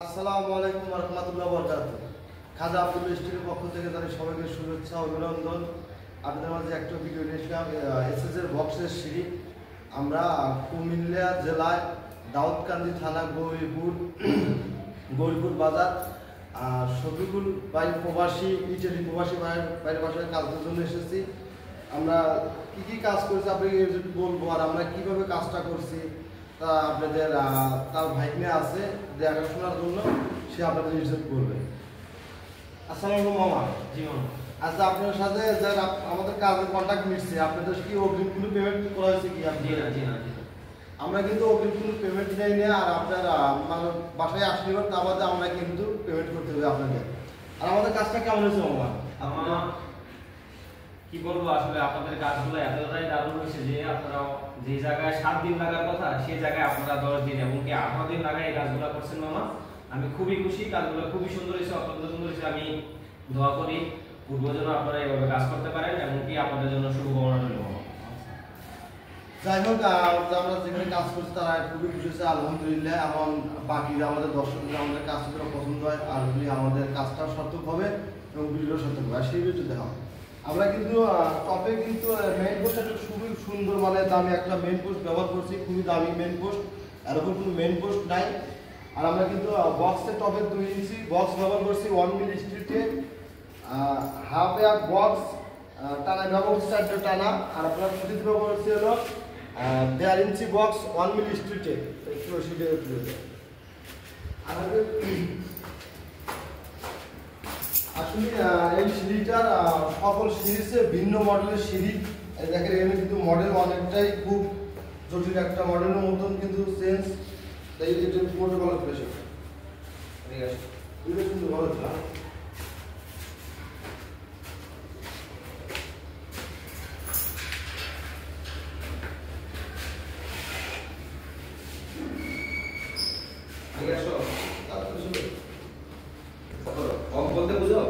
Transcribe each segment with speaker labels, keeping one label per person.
Speaker 1: আসসালামু আলাইকুম ওয়া রাহমাতুল্লাহি ওয়া বারাকাতুহু। খাজা আব্দুল স্টিলের পক্ষ থেকে জানাই সবাইকে শুভেচ্ছা ও অভিনন্দন। আপনাদের মাঝে একটা ভিডিও নিয়ে এসেছিলাম এসএস এর বক্সের সিঁড়ি। আমরা কুমিল্লা জেলায় দাউদকান্দি থানা গৌরীপুর বাজার শফিকুল ভাই প্রবাসী ইটালি প্রবাসী ভাইয়ের বাসায় কাজের জন্য এসেছি। আমরা কি কাজ করছি আপনাকে বলবো, আর আমরা কিভাবে কাজটা করছি তা আপনাদের তার ভাইকনে আছে দেখাশোনার জন্য, সে আপনাদের রিসিভ করবে। আসসালামু আলাইকুম মামা।
Speaker 2: জি মামা।
Speaker 1: আচ্ছা, আপনার সাথে যারা আমাদের কাজের কন্ট্যাক্ট মিটছে, আপনাদের কি অগ্রিম কোনো পেমেন্ট করা হয়েছে কি? আমরা কিন্তু অগ্রিম কোনো পেমেন্ট নেই না, আর আপনার মানে বাসায় আসলে তা বাদে আমরা কিন্তু পেমেন্ট করতে হবে আপনাদের। আর আমাদের কাজটা কেমন হয়েছে মামা?
Speaker 2: আমার কি বলবো, আসলে আপনাদের কাজগুলো এতটাই দারুণ হয়েছে যে আপনারা যে জায়গায় 7 দিন লাগার কথা সেই জায়গায় আপনারা 10 দিন এবং কি 8 দিন লাগায় এই কাজগুলো করছেন মামা। আমি খুবই খুশি, কাজগুলো খুবই সুন্দর হয়েছে, অত্যন্ত সুন্দর হয়েছে। আমি দোয়া করি পূর্বজন্য আপনারা এইভাবে কাজ করতে পারেন এবং কি আপনাদের জন্য শুভকামনা রইল মামা।
Speaker 1: যাই হোক, আমরা যেখানে কাজ করছি তারা খুবই খুশি হয়েছে আলহামদুলিল্লাহ। এবং বাকি আমাদের দর্শকদের আমাদের কাজগুলো পছন্দ হয়, আর আমাদের কাজটা সার্থক হবে এবং ভিডিও সার্থক হবে, আর সেই ভিডিও দেখা আমরা কিন্তু টপে কিন্তু মেইন পোস্টটা খুবই সুন্দর, মানে দামি একটা মেইন পোস্ট ব্যবহার করছি, খুবই দামি মেইন পোস্ট, এরকম কোনো মেইন পোস্ট নাই। আর আমরা কিন্তু বক্সের টপে 2 ইঞ্চি বক্স ব্যবহার করছি 1 মিলি স্টিলটে, হাফ এয়ার বক্স টানা ব্যবহার করছি 4 টানা। আর আপনার সুতির ব্যবহার করছি হলো 1.5 ইঞ্চি বক্স 1 মিলি স্টিলটে একটু সিটে আর আসলে এই সিঁড়িটার সকল সিরিজে ভিন্ন মডেলের সিঁড়ি দেখেন। এখানে কিন্তু মডেল অনেকটাই খুব জটিল একটা মডেলের মতন কিন্তু চেঞ্জ, তাই এটা মোটে ভালো ফ্রেশ ঠিক আছে, এটা কিন্তু ভালো না।
Speaker 2: ঠিক আছে, কম বলতে বুঝো।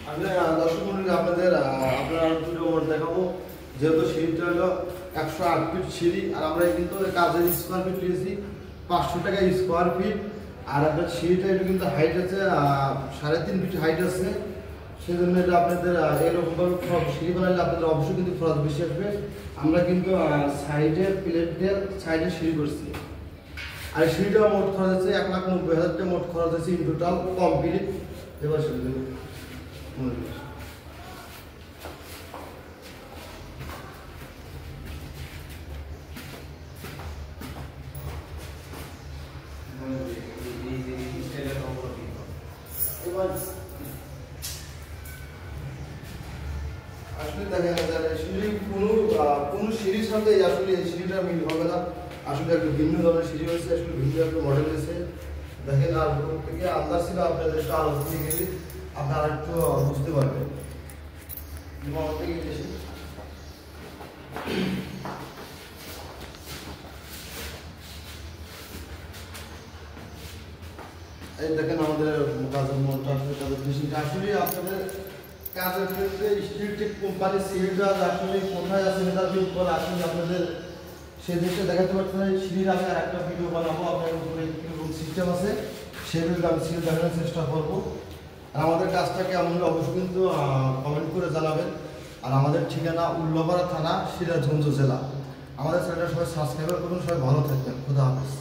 Speaker 1: আমি দর্শক মন্ডলী আপনাদের আপনার ভিডিও দেখাবো। যেহেতু সিঁড়িটা হলো 108 ফিট সিঁড়ি, আর আমরা কিন্তু কাজের স্কোয়ার ফিট নিয়েছি 500 টাকা স্কোয়ার ফিট। আর আপনার সিঁড়িটা এটা কিন্তু হাইট আছে 3.5 ফিট হাইট আছে, সেজন্য এটা আপনাদের এরকমভাবে সিঁড়ি বানালে আপনাদের অবশ্যই কিন্তু খরচ বেশি আসবে। আমরা কিন্তু সাইডের প্লেট দিয়ে সাইডে সিঁড়ি করছি, আর সিঁড়িটা মোট খরচ আছে 1,90,000 টাকা মোট খরচ আছে ইন টোটাল কমপ্লিট। এবার সিঁড়ি আসলে দেখা যায় সিঁড়ি কোনো সিঁড়ির সাথে আসলে এই সিঁড়িটা মিল হবে না। আসলে একটু ভিন্ন ধরনের সিঁড়ি হয়েছে, আসলে ভিন্ন একটা মডেল হয়েছে দেখেন। আর থেকে আন্দাজ ছিল আপনাদের একটু আলোচনা গেলে আপনারা একটু বুঝতে পারবেন। এই দেখেন আমাদের কাজের মনটা কাজের মেশিনটা আসলে আপনাদের কাজের ক্ষেত্রে স্টিলটেক কোম্পানির সিলিন্ডার আসলে কোথায় আছে এটার উপর আসলে আপনাদের সেই জিনিসটা দেখাতে পারতে না। সিঁড়ির আমি আর একটা ভিডিও বানাবো, আপনার উপরে কীরকম সিস্টেম আছে সেই ভিডিও আমি সিঁড়ি দেখানোর চেষ্টা করবো। আর আমাদের কাজটা কেমন হলে অবশ্যই কিন্তু কমেন্ট করে জানাবেন। আর আমাদের ঠিকানা উল্লাপাড়া থানা, সিরাজগঞ্জ জেলা। আমাদের চ্যানেলটা সবাই সাবস্ক্রাইব করুন, সবাই ভালো থাকবেন। খুদা হাফেজ।